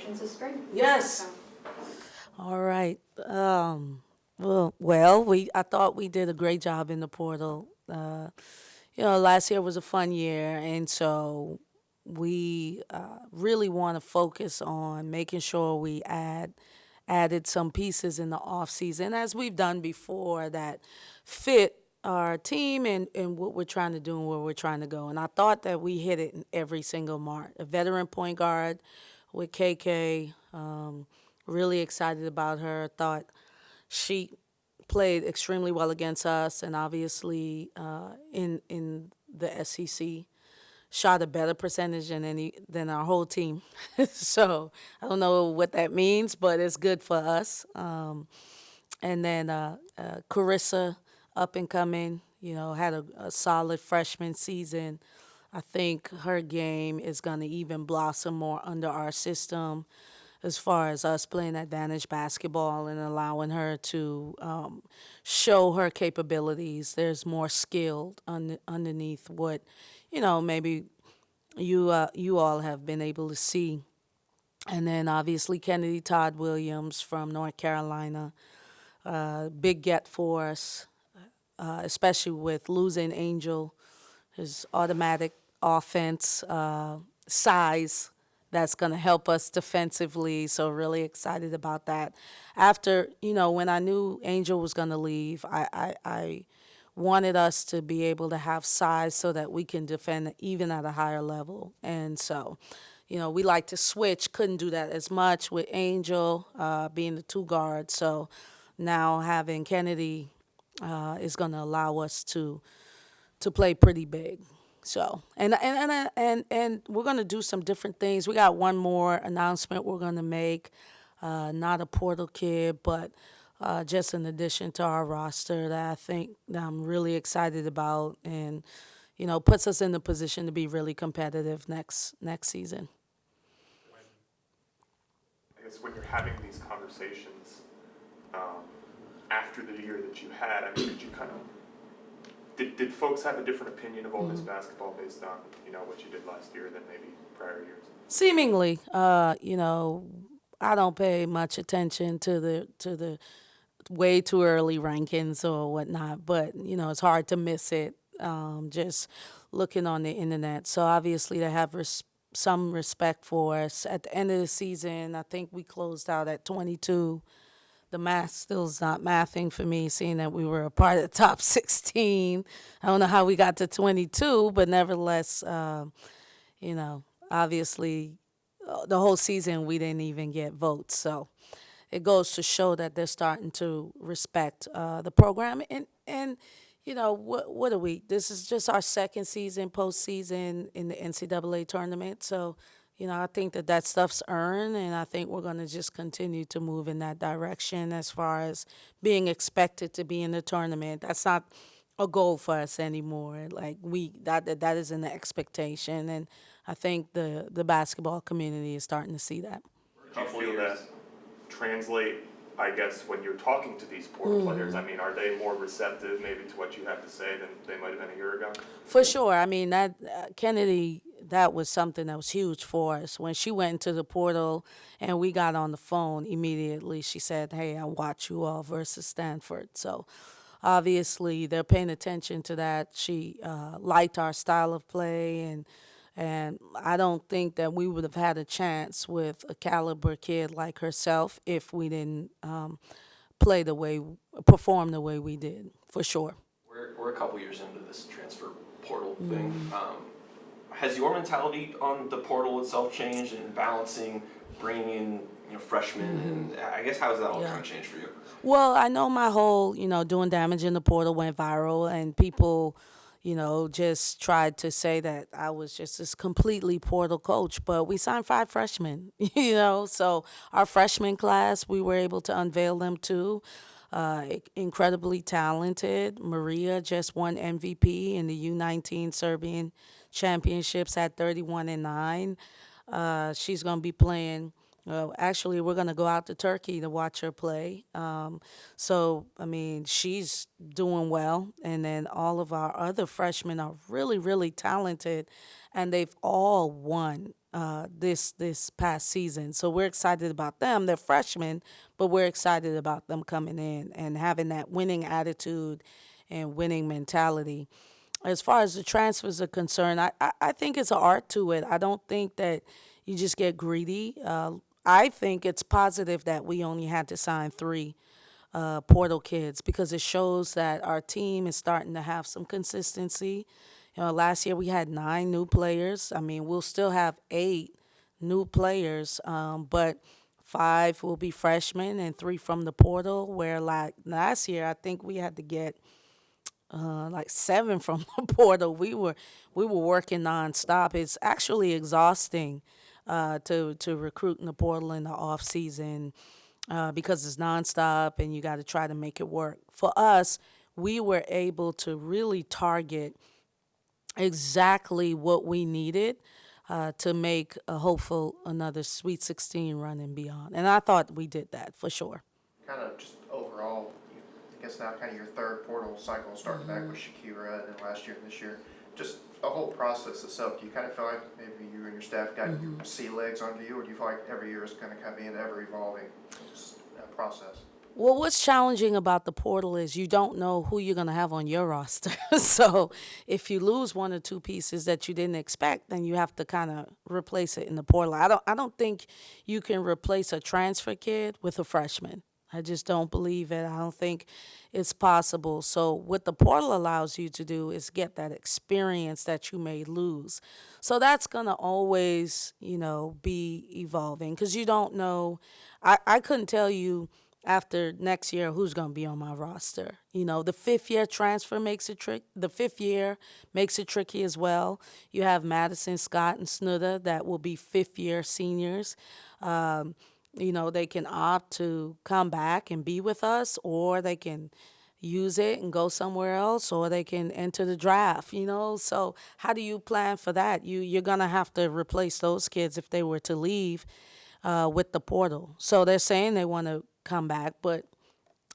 additions this spring. Yes. So, All right. I thought we did a great job in the portal. Last year was a fun year, and so we really want to focus on making sure we added some pieces in the off season, as we've done before, that fit our team and what we're trying to do and where we're trying to go. And I thought that we hit it in every single mark. A veteran point guard with KK. Really excited about her. Thought she played extremely well against us, and obviously in the SEC shot a better percentage than our whole team. So I don't know what that means, but it's good for us. And then Carissa, up and coming, had a solid freshman season. I think her game is going to even blossom more under our system as far as us playing advantage basketball and allowing her to show her capabilities. There's more skill underneath what, maybe you all have been able to see. And then obviously Kennedy Todd Williams from North Carolina, big get for us, especially with losing Angel, his automatic offense, size that's going to help us defensively. So really excited about that. After, when I knew Angel was going to leave, I wanted us to be able to have size so that we can defend even at a higher level. And so, we like to switch. Couldn't do that as much with Angel being the two guard. So now having Kennedy is going to allow us to play pretty big. So and we're gonna do some different things. We got one more announcement we're gonna make. Not a portal kid, but just an addition to our roster that I think that I'm really excited about, and puts us in the position to be really competitive next season. When, I guess when you're having these conversations after the year that you had, I mean, did you kind of did folks have a different opinion of Ole Miss basketball based on what you did last year than maybe prior years? Seemingly, I don't pay much attention to the way too early rankings or whatnot, but it's hard to miss it. Just looking on the internet, so obviously they have some respect for us. At the end of the season, I think we closed out at 22. The math still's not mathing for me, seeing that we were a part of the top 16. I don't know how we got to 22, but nevertheless, obviously, the whole season we didn't even get votes. So it goes to show that they're starting to respect the program. And what are we? This is just our second season, postseason in the NCAA tournament. So I think that stuff's earned, and I think we're going to just continue to move in that direction as far as being expected to be in the tournament. That's not a goal for us anymore. Like that isn't the expectation, and I think the basketball community is starting to see that. Do you feel that translate, I guess, when you're talking to these portal players? I mean, are they more receptive maybe to what you have to say than they might have been a year ago? For sure. I mean, that Kennedy, that was something that was huge for us. When she went into the portal and we got on the phone immediately, she said, "Hey, I watch you all versus Stanford." So obviously they're paying attention to that. She liked our style of play, and I don't think that we would have had a chance with a caliber kid like herself if we didn't perform the way we did, for sure. We're a couple years into this transfer portal thing. Has your mentality on the portal itself changed and balancing bringing in freshmen, and I guess how has that all kind of changed for you? Well, I know my whole, doing damage in the portal went viral, and people, just tried to say that I was just this completely portal coach. But we signed 5 freshmen, so our freshman class, we were able to unveil them too. Incredibly talented. Maria just won MVP in the U19 Serbian Championships at 31-9. She's going to be playing. Actually, we're going to go out to Turkey to watch her play. So, I mean, she's doing well. And then all of our other freshmen are really, really talented. And they've all won this past season. So we're excited about them. They're freshmen, but we're excited about them coming in and having that winning attitude and winning mentality. As far as the transfers are concerned, I think it's an art to it. I don't think that you just get greedy. I think it's positive that we only had to sign three portal kids because it shows that our team is starting to have some consistency. Last year we had 9 new players. I mean, we'll still have 8 new players, but 5 will be freshmen and 3 from the portal. Where like last year, I think we had to get like 7 from the portal. We were working nonstop. It's actually exhausting to recruit in the portal in the off season because it's nonstop and you got to try to make it work. For us, we were able to really target exactly what we needed to make a hopeful another Sweet 16 run and beyond. And I thought we did that for sure. Kind of just overall, I guess now kind of your third portal cycle starting back with Shakira and then last year and this year. Just the whole process itself, do you kind of feel like maybe you and your staff got sea legs under you, or do you feel like every year is going to kind of be an ever evolving process? Well, what's challenging about the portal is you don't know who you're going to have on your roster. So if you lose 1 or 2 pieces that you didn't expect, then you have to kind of replace it in the portal. I don't think you can replace a transfer kid with a freshman. I just don't believe it. I don't think it's possible. So what the portal allows you to do is get that experience that you may lose. So that's going to always, be evolving because you don't know. I couldn't tell you after next year who's going to be on my roster. The 5th-year transfer makes it trick. The 5th year makes it tricky as well. You have Madison, Scott, and Snuda that will be 5th-year seniors. They can opt to come back and be with us, or they can use it and go somewhere else, or they can enter the draft, So how do you plan for that? You're going to have to replace those kids if they were to leave with the portal. So they're saying they want to come back, but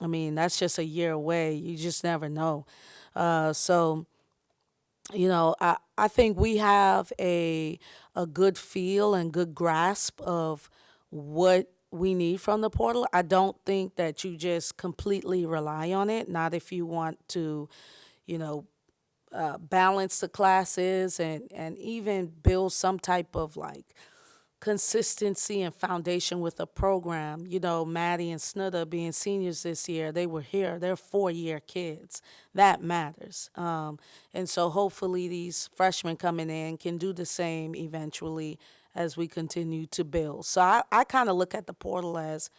I mean, that's just a year away. You just never know. So I think we have a good feel and good grasp of what we need from the portal. I don't think that you just completely rely on it. Not if you want to, balance the classes and even build some type of like consistency and foundation with a program. Maddie and Snuda being seniors this year, they were here. They're 4-year kids. That matters. And so hopefully these freshmen coming in can do the same eventually as we continue to build. So I kind of look at the portal as,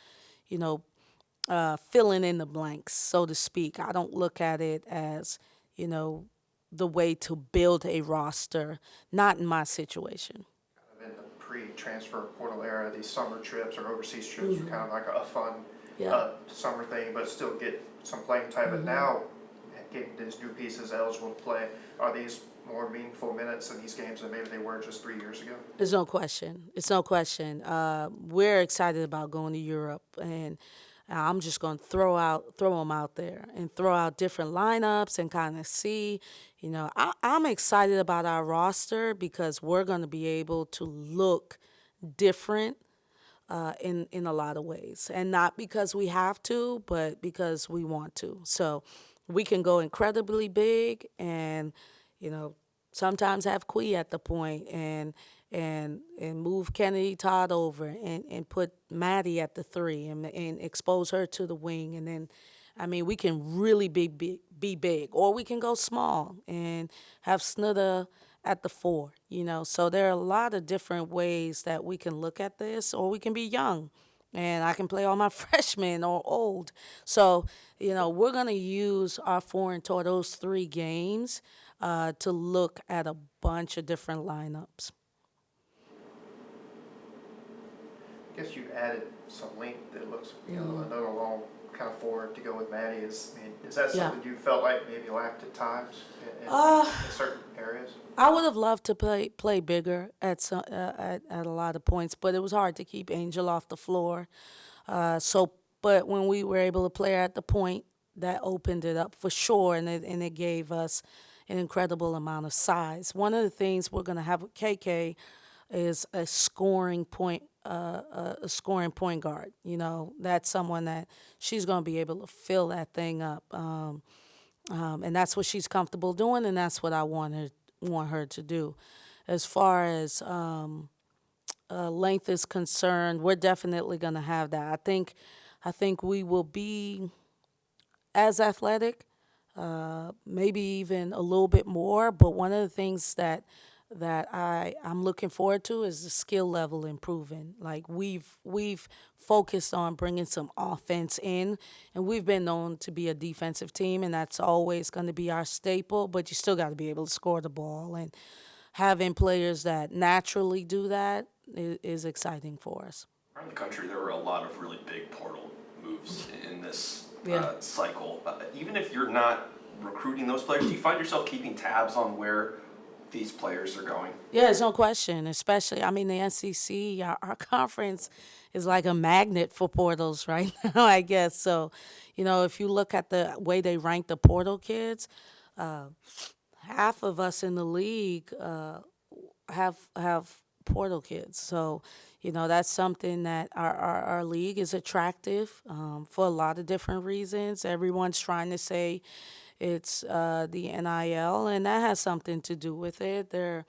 filling in the blanks, so to speak. I don't look at it as, the way to build a roster, not in my situation. In the pre-transfer portal era, these summer trips or overseas trips were kind of like a fun summer thing, but still get some playing time. But now, getting these new pieces eligible to play, are these more meaningful minutes in these games than maybe they were just 3 years ago? There's no question. It's no question. We're excited about going to Europe, and I'm just going to throw them out there and throw out different lineups and kind of see. I'm excited about our roster because we're going to be able to look different in a lot of ways, and not because we have to, but because we want to. So we can go incredibly big, and sometimes have Quee at the point, and move Kennedy Todd over and put Maddie at the 3 and expose her to the wing. And then, I mean, we can really be big, or we can go small and have Snuda at the 4, So there are a lot of different ways that we can look at this, or we can be young. And I can play all my freshmen or old. So, we're going to use our foreign tour, those 3 games, to look at a bunch of different lineups. I guess you added some length that looks, another long kind of forward to go with Maddie. Is that something you felt like maybe lacked at times in certain areas? I would have loved to play bigger at a lot of points, but it was hard to keep Angel off the floor. But when we were able to play her at the point, that opened it up for sure, and it gave us an incredible amount of size. One of the things we're going to have with KK is a scoring point, a scoring point guard. You know, that's someone that she's going to be able to fill that thing up, and that's what she's comfortable doing, and that's what I want her to do. As far as length is concerned, we're definitely going to have that. I think we will be as athletic, maybe even a little bit more. But one of the things that I'm looking forward to is the skill level improving. Like we've focused on bringing some offense in, and we've been known to be a defensive team, and that's always going to be our staple. But you still got to be able to score the ball, and having players that naturally do that is exciting for us. Around the country, there were a lot of really big portal moves in this Yeah. cycle. Even if you're not recruiting those players, do you find yourself keeping tabs on where these players are going? Yeah, there's no question. Especially, I mean, the NCC, our conference is like a magnet for portals right now, I guess. So, you know, if you look at the way they rank the portal kids, half of us in the league have portal kids. So, you know, that's something that our league is attractive for a lot of different reasons. Everyone's trying to say it's the NIL, and that has something to do with it. There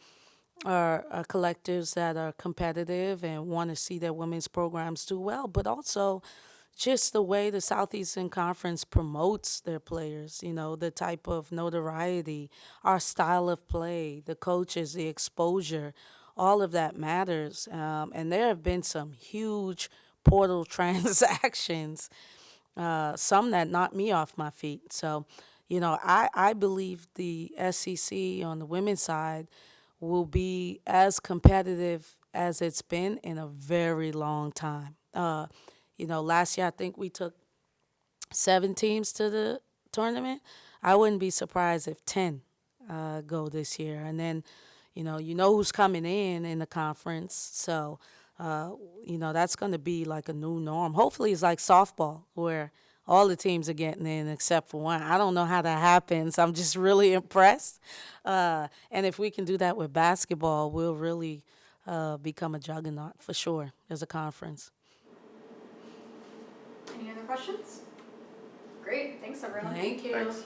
are collectives that are competitive and want to see their women's programs do well, but also just the way the Southeastern Conference promotes their players, you know, the type of notoriety, our style of play, the coaches, the exposure, all of that matters. And there have been some huge portal transactions, some that knocked me off my feet. So, you know, I believe the SEC on the women's side will be as competitive as it's been in a very long time. You know, last year I think we took 7 teams to the tournament. I wouldn't be surprised if 10 go this year. And then, you know who's coming in the conference. So, you know, that's going to be like a new norm. Hopefully it's like softball where all the teams are getting in except for one. I don't know how that happens. I'm just really impressed. And if we can do that with basketball, we'll really become a juggernaut for sure as a conference. Any other questions? Great, thanks everyone. Thank you. Thanks.